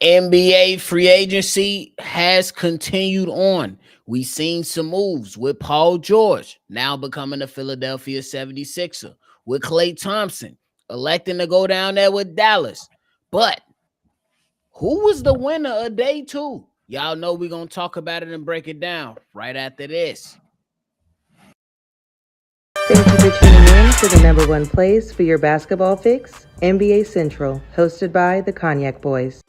NBA free agency has continued on. We've seen some moves with Paul George now becoming a Philadelphia 76er, with Klay Thompson electing to go down there with Dallas. But who was the winner of day two? Y'all know we're going to talk about it and break it down right after this. Thank you for tuning in to the number one place for your basketball fix, NBA Central, hosted by the Cognac Boys.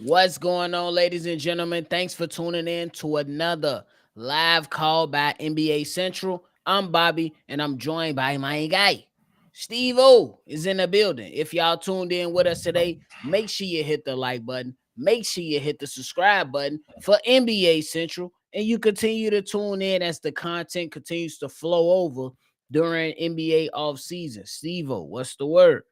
What's going on, ladies and gentlemen? Thanks for tuning in to another live call by NBA Central. I'm Bobby, and I'm joined by my guy, Stevo, is in the building. If y'all tuned in with us today, make sure you hit the like button. Make sure you hit the subscribe button for NBA Central, and you continue to tune in as the content continues to flow over during NBA offseason. Stevo, what's the word?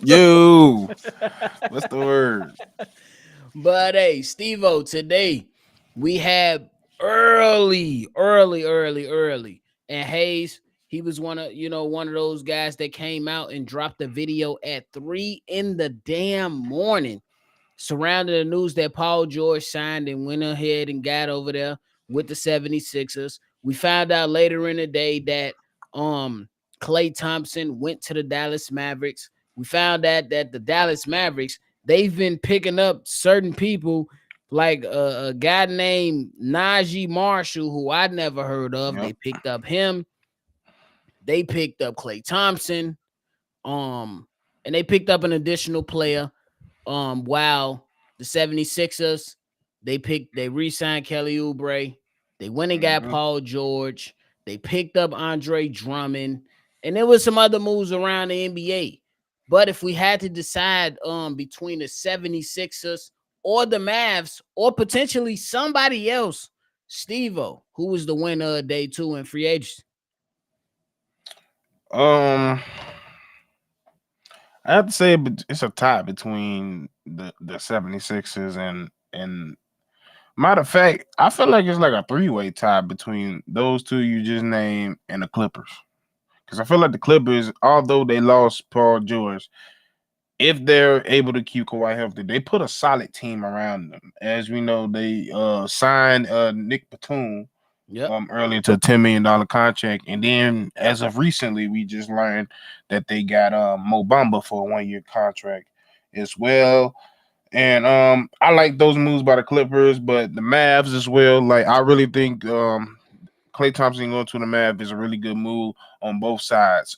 Yo, what's the word? But hey, Stevo, today we had early, and Hayes. He was one of those guys that came out and dropped the video at 3 in the damn morning, surrounding the news that Paul George signed and went ahead and got over there with the 76ers. We found out later in the day that Klay Thompson went to the Dallas Mavericks. We found out that the Dallas Mavericks, they've been picking up certain people like a guy named Najee Marshall, who I'd never heard of. Yep. They picked up him. They picked up Klay Thompson. And they picked up an additional player. While the 76ers, they re-signed Kelly Oubre. They went and got Paul George. They picked up Andre Drummond. And there was some other moves around the NBA. But if we had to decide between the 76ers or the Mavs or potentially somebody else, Stevo, who was the winner of day two in free agency? Um, I have to say it's a tie between the 76ers and matter of fact, I feel like it's like a three-way tie between those two you just named and the Clippers. Because I feel like the Clippers, although they lost Paul George, if they're able to keep Kawhi healthy, they put a solid team around them. As we know, they signed Nick Batum early into a $10 million contract. And then as of recently, we just learned that they got Mo Bamba for a 1-year contract as well. And I like those moves by the Clippers, but the Mavs as well. Like I really think Klay Thompson going to the Mavs is a really good move on both sides.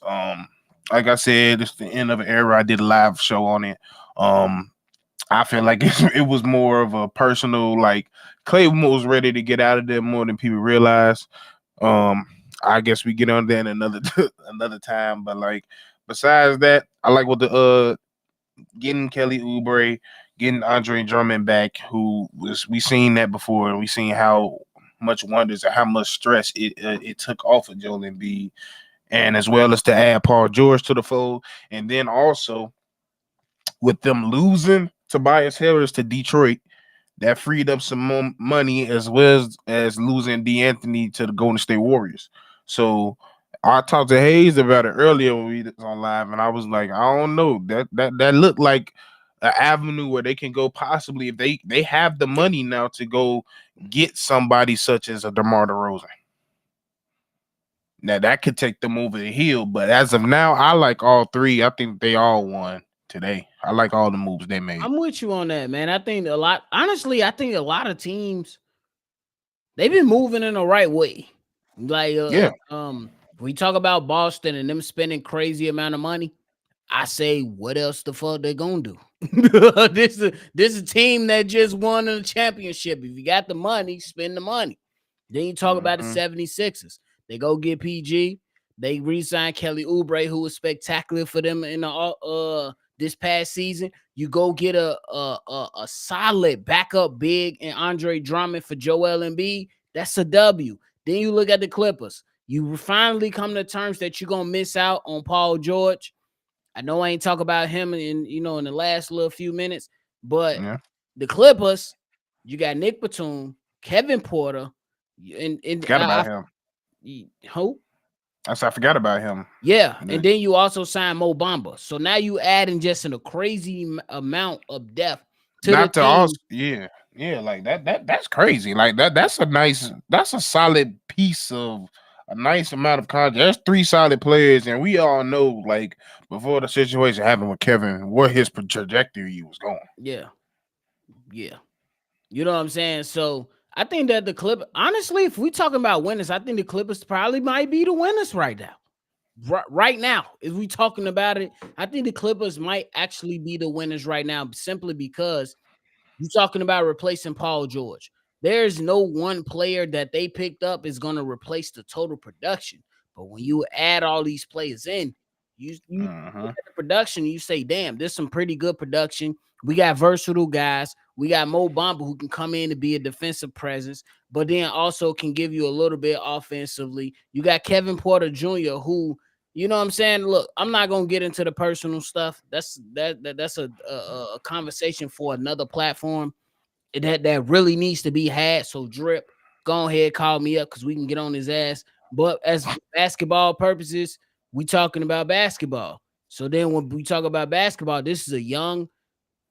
Like I said, it's the end of an era. I did a live show on it. I feel like it was more of a personal, like Klay was ready to get out of there more than people realize. I guess we get on that in another time. But like besides that, I like what the getting Kelly Oubre, getting Andre Drummond back, who was we seen that before, and we seen how much wonders and how much stress it took off of Joel Embiid, and as well as to add Paul George to the fold, and then also with them losing Tobias Harris to Detroit, that freed up some more money as well as losing D'Anthony to the Golden State Warriors. So I talked to Hayes about it earlier when we was on live, and I was like, I don't know, that looked like an avenue where they can go possibly if they have the money now to go get somebody such as a DeMar DeRozan. Now that could take them over the hill, but as of now, I like all three. I think they all won today. I like all the moves they made. I'm with you on that, man. I think honestly, I think a lot of teams, they've been moving in the right way. Like, we talk about Boston and them spending crazy amount of money. I say, what else the fuck they gonna do? this is a team that just won a championship. If you got the money, spend the money. Then you talk about the 76ers. They go get PG. They re-sign Kelly Oubre, who was spectacular for them in the this past season. You go get a solid backup big and Andre Drummond for Joel Embiid. That's a W. Then you look at the Clippers. You finally come to terms that you're gonna miss out on Paul George. I know I ain't talk about him in the last little few minutes, but the Clippers, you got Nick Batum, Kevin Porter, and forgot about him. Who? I forgot about him. Yeah, and then you also sign Mo Bamba. So now you adding just in a crazy amount of depth to the Not to also, team. yeah, like that's crazy. Like that's a solid piece of a nice amount of content. There's three solid players, and we all know, like, before the situation happened with Kevin, where his trajectory was going. Yeah. Yeah. You know what I'm saying? So I think that the Clippers, honestly, if we talking about winners, I think the Clippers probably might be the winners right now. Right now, if we talking about it, I think the Clippers might actually be the winners right now, simply because you're talking about replacing Paul George. There's no one player that they picked up is going to replace the total production. But when you add all these players in, you look at the production, you say, damn, there's some pretty good production. We got versatile guys. We got Mo Bamba who can come in to be a defensive presence, but then also can give you a little bit offensively. You got Kevin Porter Jr., who, you know what I'm saying? Look, I'm not gonna get into the personal stuff. That's a conversation for another platform that really needs to be had. So Drip, go ahead, call me up because we can get on his ass. But as basketball purposes, we talking about basketball. So then when we talk about basketball, this is a young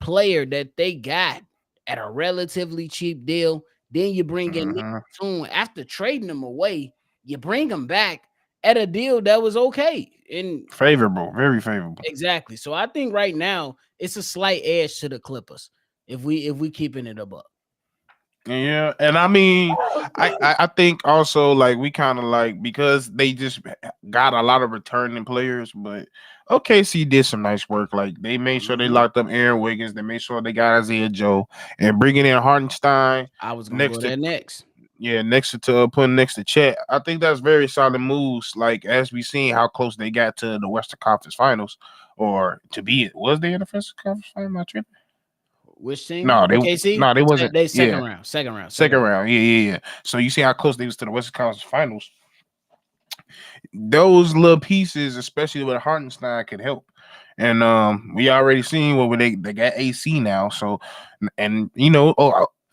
player that they got at a relatively cheap deal. Then you bring in Nick Batum after trading him away. You bring him back at a deal that was okay and favorable, very favorable. Exactly. So I think right now it's a slight edge to the Clippers if we keeping it above. Yeah, and I mean, I think also, like, we kind of like, because they just got a lot of returning players, but OKC did some nice work. Like, they made sure they locked up Aaron Wiggins, they made sure they got Isaiah Joe, and bringing in Hartenstein. I was gonna go there next. Yeah, next to putting next to Chet. I think that's very solid moves. Like, as we seen how close they got to the Western Conference Finals, or to be it. Was they in the Western Conference Finals? Am I tripping? Which team? No, OKC? they wasn't. They second Yeah, round. Second round. second round. Yeah. So you see how close they was to the Western Conference Finals. Those little pieces, especially with Hartenstein, could help. And we already seen what they got AC now. So, and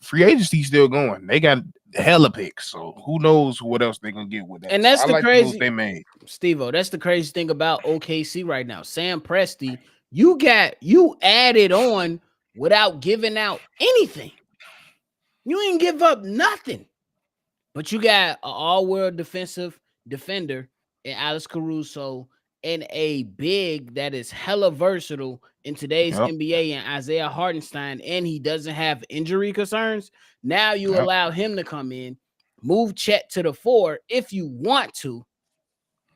free agency still going. They got hella picks. So who knows what else they're gonna get with that. And that's so the crazy they made. Stevo, that's the crazy thing about OKC right now. Sam Presti, you added on without giving out anything. You ain't give up nothing. But you got an all-world defensive defender in Alex Caruso and a big that is hella versatile in today's NBA and Isaiah Hartenstein, and he doesn't have injury concerns. Now you allow him to come in, move Chet to the 4 if you want to,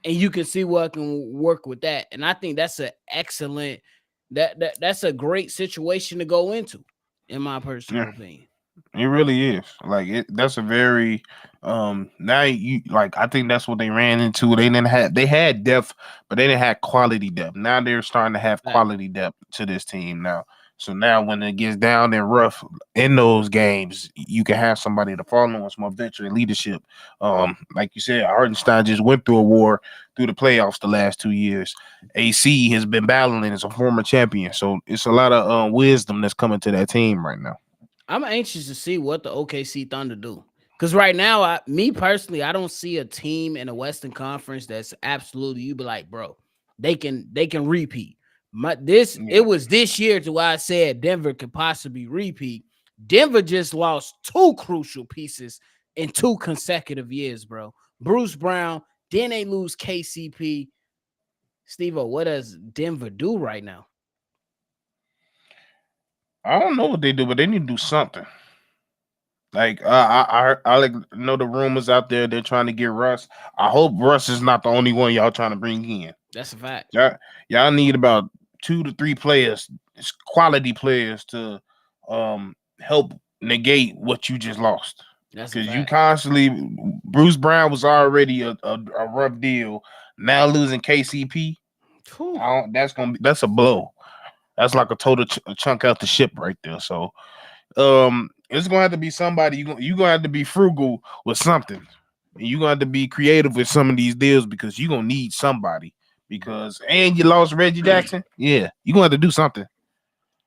and you can see what can work with that. And I think that's an excellent that's a great situation to go into, in my personal opinion. It really is. Like, that's a very now you, like, I think that's what they ran into. They had depth, but they didn't have quality depth. Now they're starting to have quality depth to this team now. So now when it gets down and rough in those games, you can have somebody to follow on, some veteran leadership. Like you said, Hartenstein just went through a war through the playoffs the last 2 years. AC has been battling as a former champion. So it's a lot of wisdom that's coming to that team right now. I'm anxious to see what the OKC Thunder do. Because right now, me personally, I don't see a team in the Western Conference that's absolutely, you be like, bro, they can repeat. It was this year to why I said Denver could possibly repeat. Denver just lost 2 crucial pieces in 2 consecutive years, bro. Bruce Brown, then they lose KCP. Stevo, what does Denver do right now? I don't know what they do, but they need to do something. Like, I know the rumors out there. They're trying to get Russ. I hope Russ is not the only one y'all trying to bring in. That's a fact. Y'all need about 2 to 3 players, quality players, to help negate what you just lost. Because you constantly, Bruce Brown was already a rough deal. Now losing KCP, that's a blow. That's like a total chunk out the ship right there. So it's gonna have to be somebody. You're gonna have to be frugal with something. And you're gonna have to be creative with some of these deals, because you're gonna need somebody. And you lost Reggie Jackson. Yeah, you're gonna have to do something.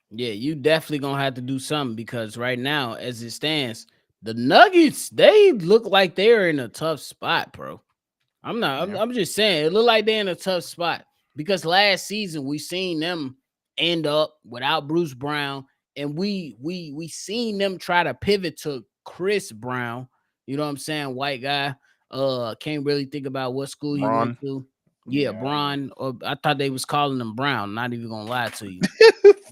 Yeah, you definitely gonna have to do something, because right now, as it stands, the Nuggets, they look like they're in a tough spot, bro. I'm not. Yeah. I'm just saying it look like they're in a tough spot because last season we seen them end up without Bruce Brown, and we seen them try to pivot to Chris Brown. You know what I'm saying? White guy. Can't really think about what school he went Braun. to. Yeah, Yeah, I know. Braun. Or I thought they was calling him Brown. Not even gonna lie to you,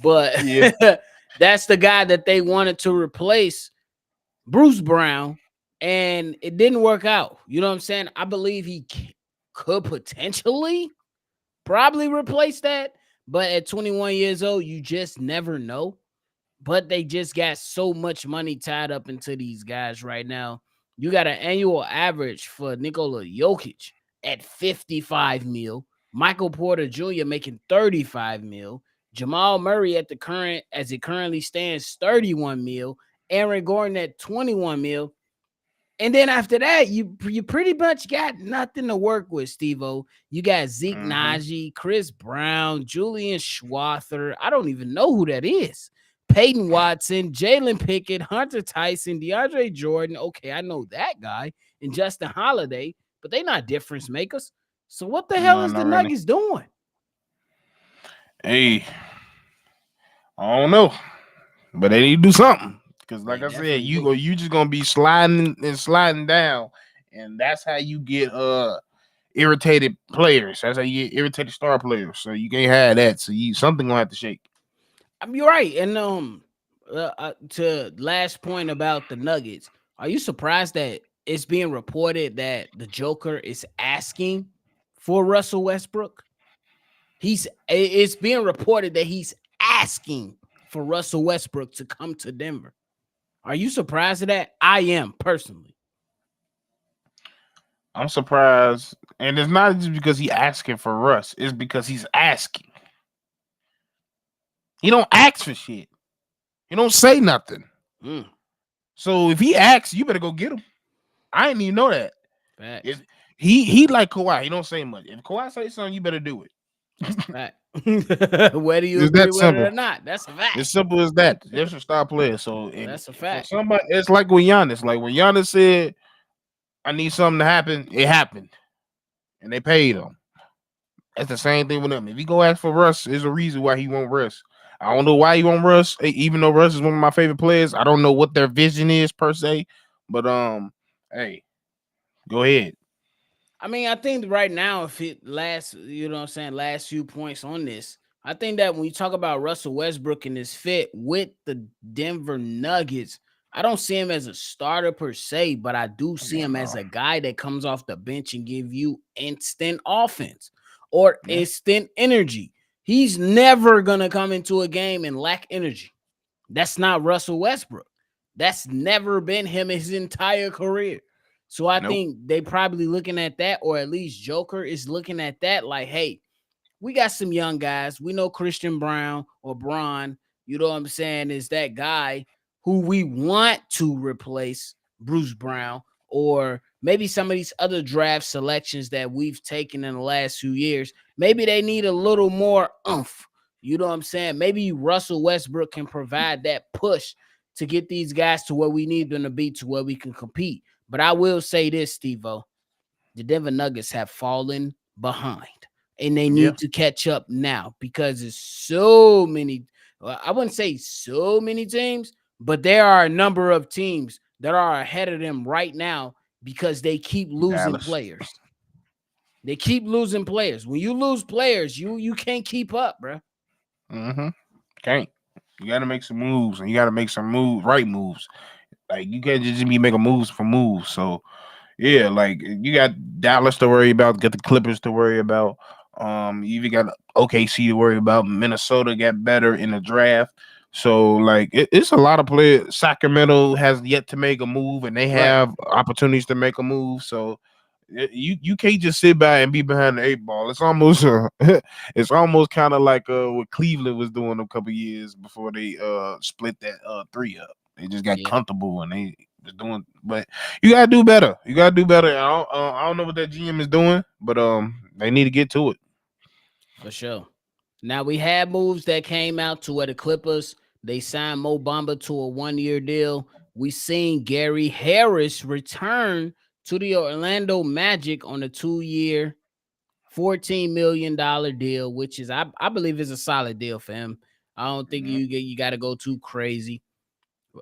but Yeah. that's the guy that they wanted to replace Bruce Brown, and it didn't work out. You know what I'm saying? I believe he could potentially probably replace that, but at 21 years old, you just never know. But they just got so much money tied up into these guys right now. You got an annual average for Nikola Jokic at 55 mil, Michael Porter Jr. making 35 mil, Jamal Murray at the current as it currently stands 31 mil, Aaron Gordon at 21 mil. And then after that, you pretty much got nothing to work with, Stevo. You got Zeke Mm-hmm. Naji, Chris Brown, Julian Schwather. I don't even know who that is. Peyton Watson, Jalen Pickett, Hunter Tyson, DeAndre Jordan. Okay, I know that guy. And Justin Holiday, but they not difference makers. So what the hell No, is not the really. Nuggets doing? Hey, I don't know, but they need to do something because, like They I said, definitely do. you just gonna be sliding and sliding down, and that's how you get irritated players. That's how you get irritated star players. So you can't have that. So you something gonna have to shake. You're right. And to last point about the Nuggets, are you surprised that it's being reported that the Joker is asking for Russell Westbrook? It's being reported that he's asking for Russell Westbrook to come to Denver. Are you surprised at that? I am personally. I'm surprised, and it's not just because he asking for Russ. It's because he's asking. He don't ask for shit. He don't say nothing. Mm, So if he asks, you better go get him. I didn't even know that. If facts. he like Kawhi, he don't say much. If Kawhi say something, you better do it. That's a fact. Whether you It's agree that with it simple. or not, that's a fact. It's simple as that. There's a star player. So That's a for fact. somebody, it's like with Giannis. Like when Giannis said, "I need something to happen," it happened, and they paid him. That's the same thing with him. If he go ask for Russ, there's a reason why he won't Russ. I don't know why he won't Russ, even though Russ is one of my favorite players. I don't know what their vision is per se, but hey, go ahead. I mean, I think right now, if it last, you know what I'm saying, last few points on this, I think that when you talk about Russell Westbrook and his fit with the Denver Nuggets, I don't see him as a starter per se, but I do see Yeah, him no. as a guy that comes off the bench and give you instant offense or Yeah, instant energy. He's never gonna come into a game and lack energy. That's not Russell Westbrook. That's never been him his entire career. So I nope. think they probably looking at that, or at least Joker is looking at that like, hey, we got some young guys. We know Christian Brown or Braun, you know what I'm saying, is that guy who we want to replace Bruce Brown, or maybe some of these other draft selections that we've taken in the last few years. Maybe they need a little more oomph. You know what I'm saying? Maybe Russell Westbrook can provide that push to get these guys to where we need them to be, to where we can compete. But I will say this, Steve-O, the Denver Nuggets have fallen behind and they Yeah, need to catch up now because there's so many. I wouldn't say so many teams, but there are a number of teams that are ahead of them right now because they keep losing Dallas. players. They keep losing players. When you lose players, you can't keep up, bro. Mm-hmm. Can't. You got to make some moves, and you got to make some right moves. Like you can't just be making moves for moves. So yeah, like you got Dallas to worry about, got the Clippers to worry about. You even got OKC to worry about. Minnesota got better in the draft. So like it's a lot of players. Sacramento has yet to make a move, and they Right. have opportunities to make a move. So you can't just sit back and be behind the eight ball. It's almost it's almost kind of like what Cleveland was doing a couple years before they split that three up. They just got Yeah, comfortable and they was doing, but you gotta do better. You gotta do better. I don't know what that GM is doing, but they need to get to it. for sure. Now we had moves that came out to where the Clippers they signed Mo Bamba to a 1-year deal. We seen Gary Harris return to the Orlando Magic on a 2-year, $14 million deal, which is I believe is a solid deal for him. I don't think you got to go too crazy.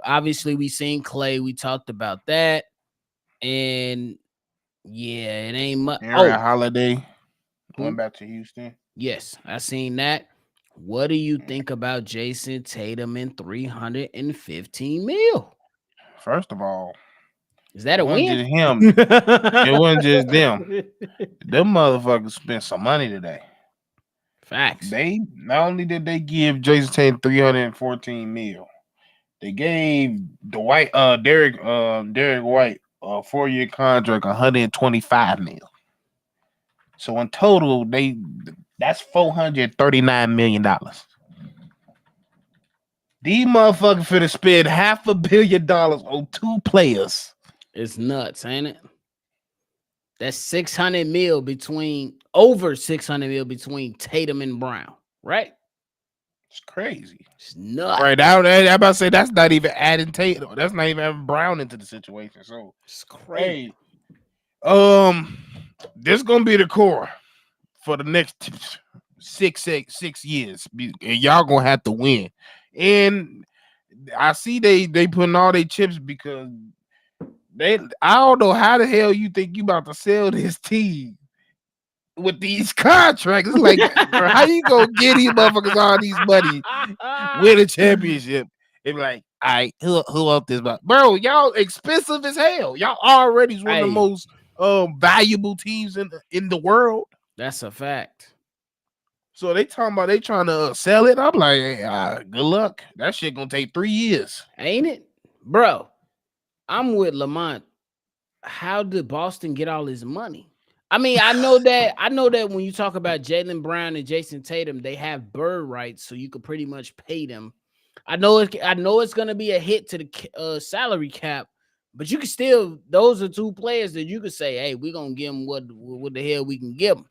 Obviously, we seen Clay. We talked about that, and yeah, it ain't much. Holiday went back to Houston. Yes, I seen that. What do you think about Jason Tatum and $315 million? First of all, is that a win? Just him. It wasn't just them. Them motherfuckers spent some money today. Facts. They not only did they give Jason Tatum $314 million, they gave Derek White a 4-year contract, $125 million. So in total, that's $439 million. These motherfuckers finna spend $500 million on 2 players. It's nuts, ain't it? That's $600 million over $600 million between Tatum and Brown, right? It's crazy. It's nuts. Right now, I'm about to say that's not even adding Tatum. That's not even having Brown into the situation. So it's crazy. Hey, this gonna be the core for the next 6 years, and y'all gonna have to win. And I see they putting all their chips because I don't know how the hell you think you about to sell this team with these contracts. It's like, bro, how you gonna get these motherfuckers all these money, win a championship? It's like, all right, who up this? Bro, y'all expensive as hell. Y'all already one of the most valuable teams in the world. That's a fact. So they talking about they trying to sell it. I'm like, hey, good luck. That shit gonna take 3 years, ain't it, bro? I'm with Lamont. How did Boston get all his money? I mean, I know that when you talk about Jaylen Brown and Jason Tatum, they have bird rights, so you could pretty much pay them. I know it's gonna be a hit to the salary cap, but you can still. Those are 2 players that you could say, hey, we're gonna give them what the hell we can give them.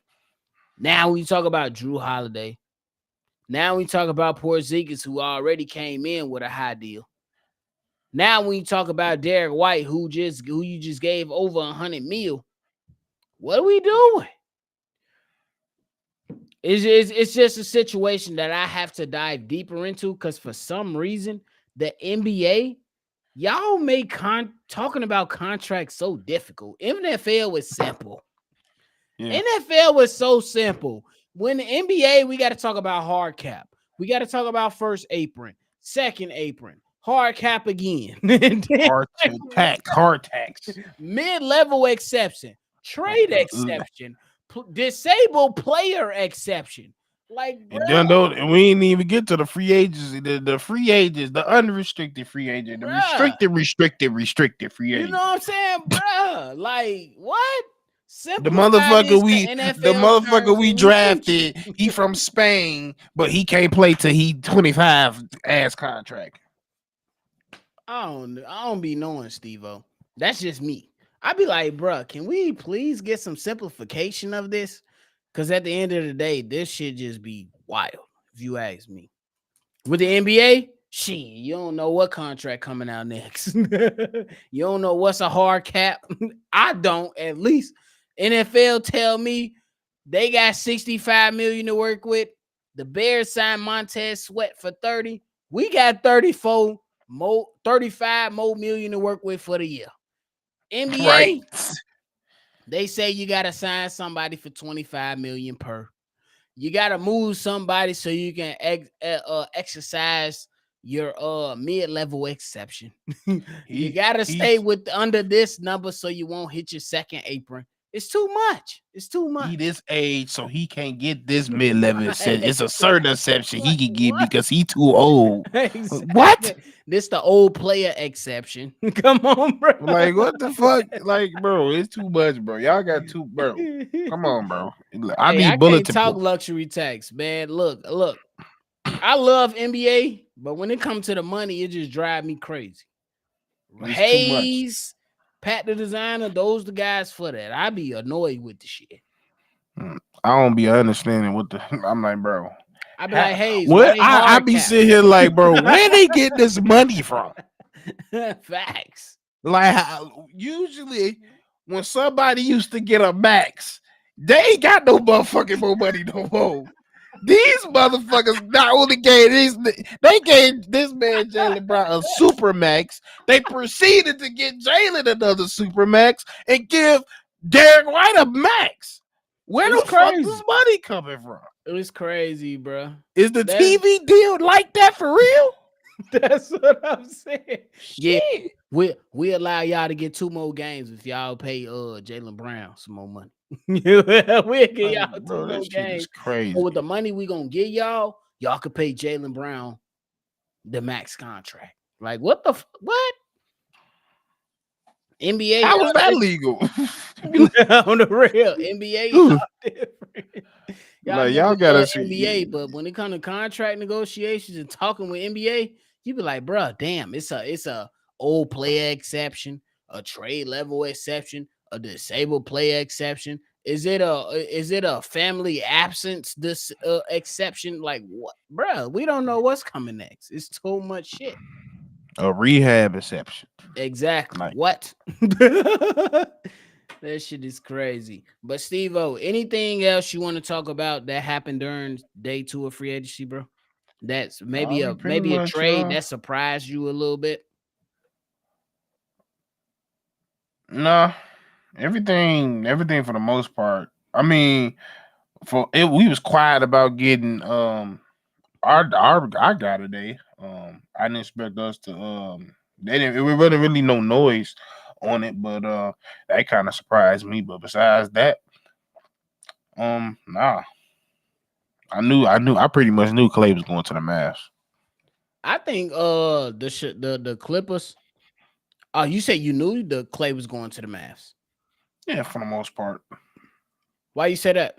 Now we talk about Drew Holiday. Now we talk about Porzingis, who already came in with a high deal. Now when you talk about Derek White, who you just gave over $100 million, what are we doing? It's just a situation that I have to dive deeper into because for some reason the NBA, y'all make talking about contracts so difficult. NFL was simple. Yeah. NFL was so simple. When the NBA, we got to talk about hard cap. We got to talk about first apron, second apron, hard cap again. hard tax, mid-level exception, trade exception, disabled player exception. Like, and we didn't even get to the free agents, the free agents, the unrestricted free agent, the restricted free agent. You know what I'm saying, bruh? Like, what? The motherfucker we drafted, he from Spain, but he can't play till he 25 ass contract. I don't be knowing, Stevo. That's just me. I'd be like, bruh, can we please get some simplification of this? Because at the end of the day, this should just be wild, if you ask me. With the NBA, shit, you don't know what contract coming out next. You don't know what's a hard cap. I don't, at least. NFL tell me they got $65 million to work with. The Bears signed Montez Sweat for 30. We got 35 more million to work with for the year. NBA, right. They say you got to sign somebody for 25 million per. You got to move somebody so you can exercise your mid-level exception. You got to stay under this number so you won't hit your second apron. It's too much. He this age, so he can't get this mid-level exception. It's a certain exception he can get because he too old. Exactly. What? This the old player exception. Come on, bro. Like, what the fuck? Like, bro, it's too much, bro. Y'all got too, bro. Come on, bro. I can't talk luxury tax, man. Look. I love NBA, but when it comes to the money, it just drives me crazy. Hayes, Pat the designer, those the guys for that. I be annoyed with the shit. I don't be understanding what I'm like, bro. I be like, hey, what? I be sitting here like, bro, where they get this money from? Facts. Like, usually when somebody used to get a max, they ain't got no motherfucking more money no more. These motherfuckers not only gave they gave this man Jaylen Brown a super max. They proceeded to get Jaylen another super max and give Derek White a max. Where the fuck this money coming from? It was crazy, bro. Is the TV deal like that for real? That's what I'm saying. Shit. Yeah, we allow y'all to get 2 more games if y'all pay Jaylen Brown some more money. We'll give y'all 2 more games. Crazy. But with the money we gonna get y'all could pay Jaylen Brown the max contract. Like what the what? NBA, how was that legal? On the real, NBA is different. Y'all gotta see NBA, but when it comes to contract negotiations and talking with NBA, you be like, bro, damn, it's a old player exception, a trade level exception, a disabled player exception. Is it a family absence this exception? Like what, bro? We don't know what's coming next. It's too much shit. A rehab exception. Exactly. Like, what? That shit is crazy. But Stevo, anything else you want to talk about that happened during day 2 of free agency, bro? That's maybe a trade that surprised you a little bit. Nah, everything for the most part. I mean, we was quiet about getting our guy today. I didn't expect us to it wasn't really no noise on it, but that kind of surprised me. But besides that, nah. I pretty much knew Clay was going to the Mavs. I think the Clippers. Oh, you say you knew the Clay was going to the Mavs? Yeah, for the most part. Why you say that?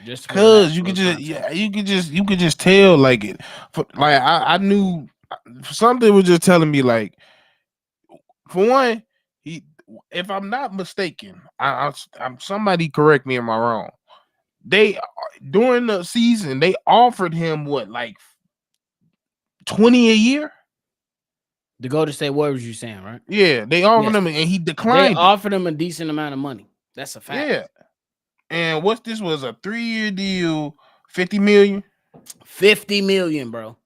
Just because you could just tell like it. I knew something was just telling me like, for one, if I'm not mistaken, I'm somebody correct me if I'm wrong. They during the season they offered him what, like 20 a year to go to State Warriors. You saying, right? Yeah, they offered him and he declined. They offered him a decent amount of money. That's a fact. Yeah, and this was a 3-year deal, 50 million. 50 million, bro.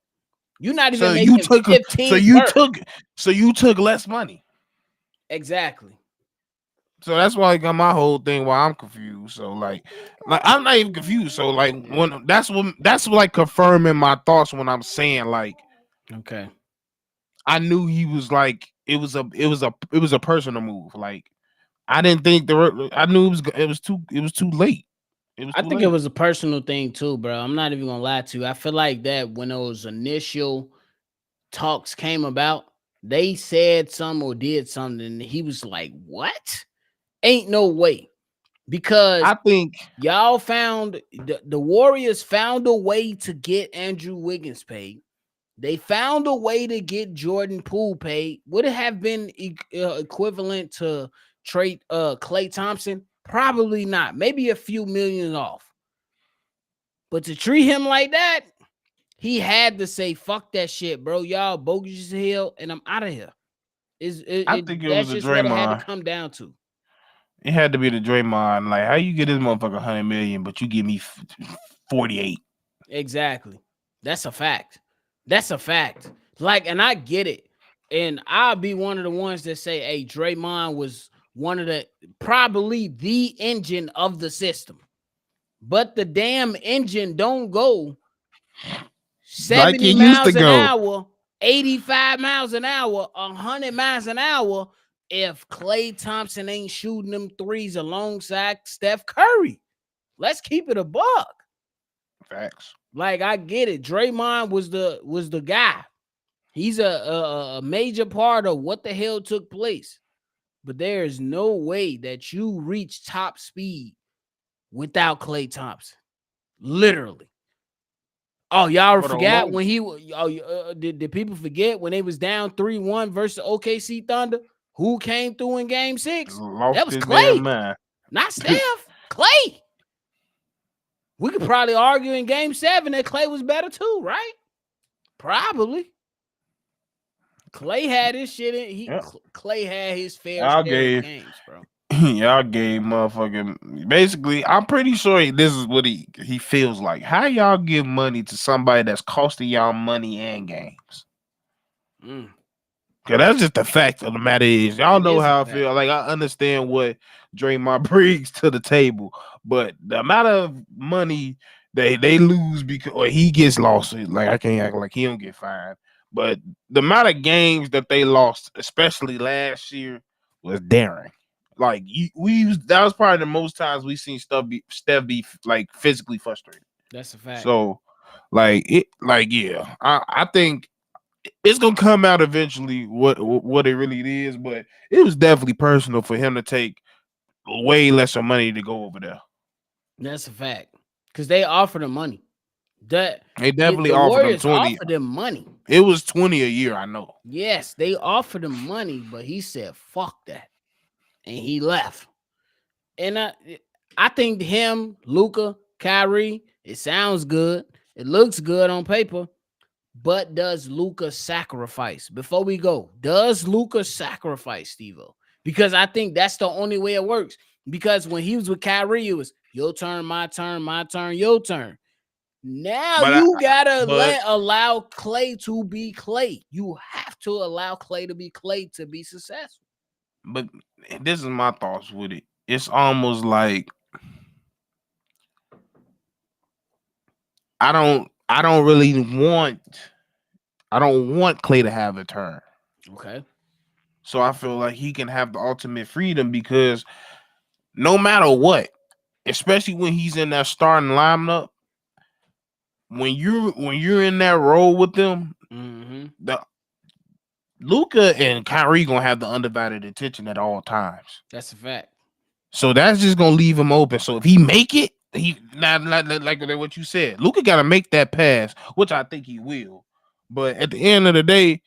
You're not even making you took 15. So you took less money. Exactly. So that's why I got my whole thing why I'm confused. So like I'm not even confused. So like that's like confirming my thoughts when I'm saying like, okay, I knew he was like it was a personal move. Like I didn't think I knew it was too late. I think it was a personal thing too, bro. I'm not even gonna lie to you. I feel like that when those initial talks came about, they said something or did something, and he was like, "What? Ain't no way." Because I think y'all found the Warriors found a way to get Andrew Wiggins paid. They found a way to get Jordan Poole paid. Would it have been equivalent to trade Klay Thompson? Probably not. Maybe a few million off. But to treat him like that, he had to say, "Fuck that shit, bro. Y'all bogus as hell, and I'm out of here." I think it was just a Draymond. What it had to come down to. It had to be the Draymond. Like, how you get this motherfucker 100 million, but you give me 48? Exactly. That's a fact. That's a fact. Like, and I get it. And I'll be one of the ones that say, hey, Draymond was one of probably the engine of the system. But the damn engine don't go 70 miles an hour, 85 miles an hour, 100 miles an hour if Klay Thompson ain't shooting them threes alongside Steph Curry. Let's keep it a buck. Facts. Like, I get it. Draymond was the guy. He's a major part of what the hell took place. But there is no way that you reach top speed without Klay Thompson. Literally. Oh, y'all forgot when he did people forget when they was down 3-1 versus OKC Thunder? Who came through in game 6? That was Klay. Not Steph. Klay. We could probably argue in game 7 that Klay was better too, right? Probably. Clay had his shit in. Yep. Clay had his fair Y'all share of gave games, bro. y'all gave motherfucking basically. I'm pretty sure this is what he feels like. How y'all give money to somebody that's costing y'all money and games? Mm, Cause that's just the fact of the matter is y'all that know is a how I fact. feel. Like I understand what Draymond brings to the table, but the amount of money they lose because or he gets lost. Like I can't act like he don't get fined, but the amount of games that they lost, especially last year, was daring. Like that was probably the most times we seen Steph be like physically frustrated. That's a fact. So, yeah, I think it's gonna come out eventually what it really is, but it was definitely personal for him to take way lesser money to go over there. That's a fact. Because they offered him money. They definitely The offered him Warriors 20. offered him money. It was 20 a year, I know. Yes, they offered him money, but he said, fuck that. And he left. And I think him, Luka, Kyrie, it sounds good. It looks good on paper. But does Luka sacrifice? Before we go, does Luka sacrifice, Stevo? Because I think that's the only way it works. Because when he was with Kyrie, it was your turn, my turn, your turn. Now you gotta allow Clay to be Clay. You have to allow Clay to be Clay to be successful. But this is my thoughts with it. It's almost like I don't really want Clay to have a turn. Okay. So I feel like he can have the ultimate freedom because no matter what, especially when he's in that starting lineup, when you're in that role with them, the Luka and Kyrie gonna have the undivided attention at all times. That's a fact. So that's just gonna leave him open. So if he make it, he not like what you said. Luka got to make that pass, which I think he will. But at the end of the day,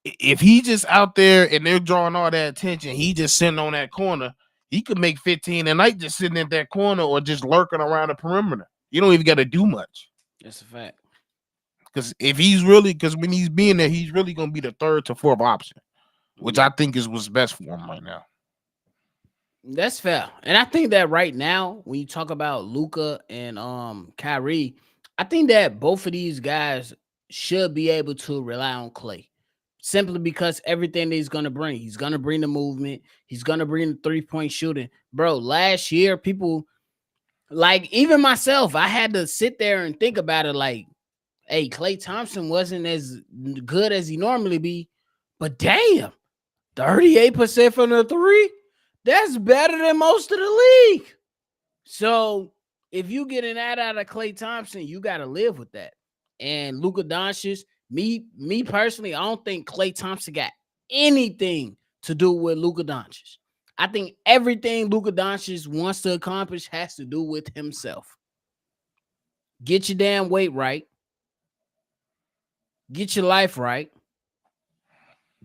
if he just out there and they're drawing all that attention, he just sitting on that corner. He could make 15 a night just sitting in that corner or just lurking around the perimeter. You don't even got to do much. That's a fact. Because when he's being there, he's really gonna be the third to fourth option, which I think is what's best for him right now. That's fair. And I think that right now, when you talk about Luka and Kyrie, I think that both of these guys should be able to rely on Clay. Simply because everything that he's gonna bring. He's gonna bring the movement, he's gonna bring the 3-point shooting. Bro, last year, people like even myself, I had to sit there and think about it like, hey, Klay Thompson wasn't as good as he normally be, but damn, 38% from the three, that's better than most of the league. So if you getting that out of Klay Thompson, you got to live with that. And Luka Doncic, me personally, I don't think Klay Thompson got anything to do with Luka Doncic. I think everything Luka Doncic wants to accomplish has to do with himself. Get your damn weight right. Get your life right.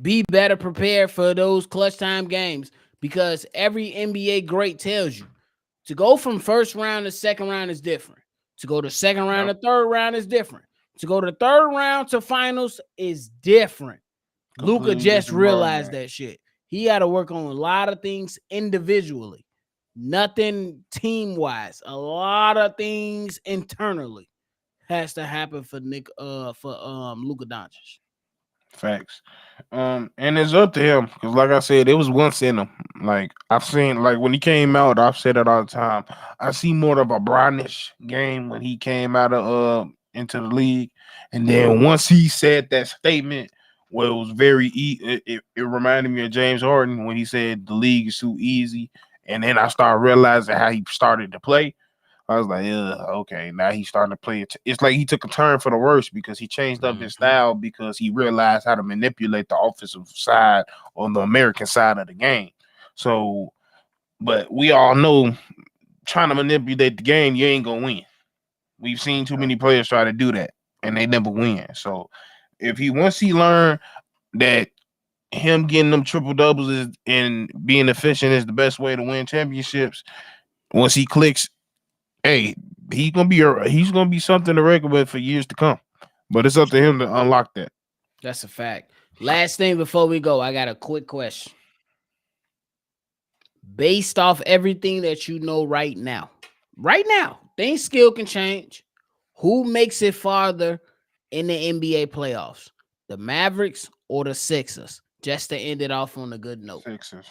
Be better prepared for those clutch time games because every NBA great tells you to go from first round to second round is different. To go to second round to third round is different. To go to third round to finals is different. Luka just realized that shit. He had to work on a lot of things individually, nothing team-wise. A lot of things internally has to happen for Luka Doncic. Facts. And it's up to him because, like I said, it was once in him. Like I've seen, like when he came out, I've said it all the time. I see more of a brownish game when he came out of into the league, and then once he said that statement, well, it was very it reminded me of James Harden when he said the league is too easy, and then I started realizing how he started to play. I was like, yeah, okay. Now he's starting to play it. It's like he took a turn for the worse because he changed up his style because he realized how to manipulate the offensive side on the American side of the game. So, but we all know trying to manipulate the game, you ain't gonna win. We've seen too many players try to do that and they never win. So, if once he learned that him getting them triple doubles and being efficient is the best way to win championships, once he clicks, hey, he's gonna be something to reckon with for years to come. But it's up to him to unlock that. That's a fact. Last thing before we go, I got a quick question. Based off everything that you know right now, things still can change. Who makes it farther in the NBA playoffs? The Mavericks or the Sixers? Just to end it off on a good note. Sixers.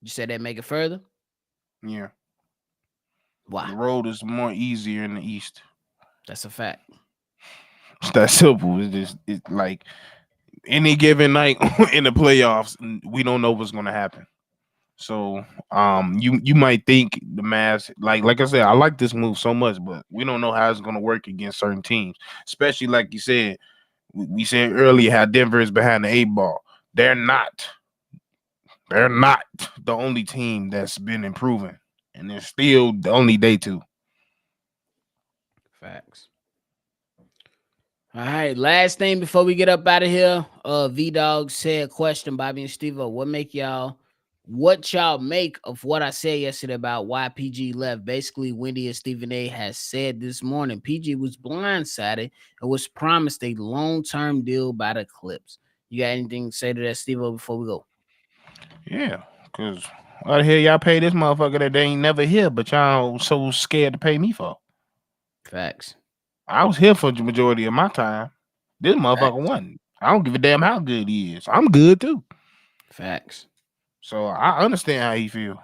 You said they make it further? Yeah. Why? The road is more easier in the East. That's a fact. It's that simple. It's like any given night in the playoffs, we don't know what's gonna happen. So you might think the Mavs, like I said, I like this move so much, but we don't know how it's gonna work against certain teams. Especially like you said, we said earlier how Denver is behind the 8 ball. They're not the only team that's been improving, and they're still the only day two. Facts. All right, last thing before we get up out of here. V-Dog said, question, Bobby and Stevo, what y'all make of what I said yesterday about why PG left? Basically, Wendy and Stephen A has said this morning PG was blindsided and was promised a long-term deal by the Clips. You got anything to say to that, Stevo, before we go? Yeah, because why the hell y'all pay this motherfucker that they ain't never here, but y'all so scared to pay me for? Facts. I was here for the majority of my time. This motherfucker wasn't. I don't give a damn how good he is. I'm good too. Facts. So I understand how he feel.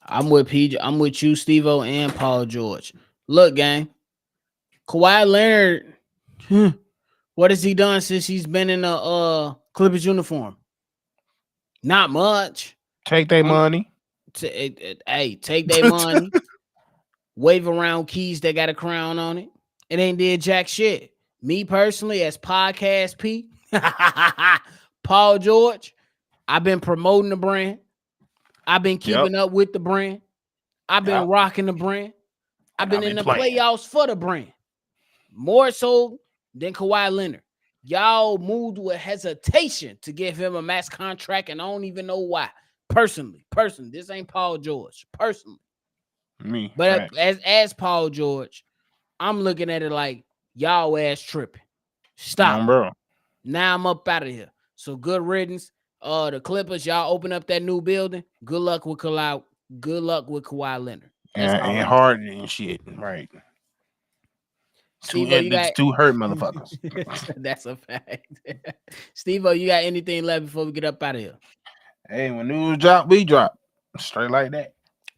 I'm with PG. I'm with you, Stevo, and Paul George. Look, gang. Kawhi Leonard, what has he done since he's been in a Clippers uniform? Not much. Take their money. Hey, take their money. Wave around keys that got a crown on it. It ain't did jack shit. Me personally, as Podcast P, Paul George, I've been promoting the brand. I've been keeping up with the brand. I've been rocking the brand. I've been in the playoffs for the brand. More so than Kawhi Leonard. Y'all moved with hesitation to give him a max contract, and I don't even know why. Personally, this ain't Paul George. Personally. Me. But as Paul George, I'm looking at it like y'all ass tripping. Stop. Bro. Now I'm up out of here. So good riddance. The Clippers, y'all open up that new building. Good luck with Kawhi. Good luck with Kawhi Leonard. And Harden and shit. Right. Two hurt motherfuckers. That's a fact. Stevo, you got anything left before we get up out of here? Hey, when news drop, we drop. Straight like that.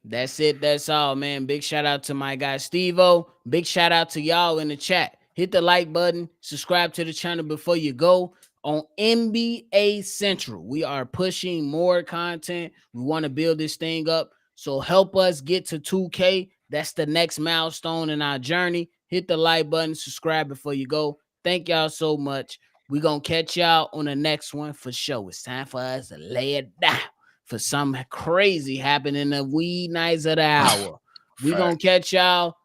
That's it. That's all, man. Big shout out to my guy Stevo. Big shout out to y'all in the chat. Hit the like button. Subscribe to the channel before you go. On NBA Central, we are pushing more content. We want to build this thing up. So help us get to 2K. That's the next milestone in our journey. Hit the like button. Subscribe before you go. Thank y'all so much. We're going to catch y'all on the next one for sure. It's time for us to lay it down for something crazy happening the wee nights of the hour. We're going to catch y'all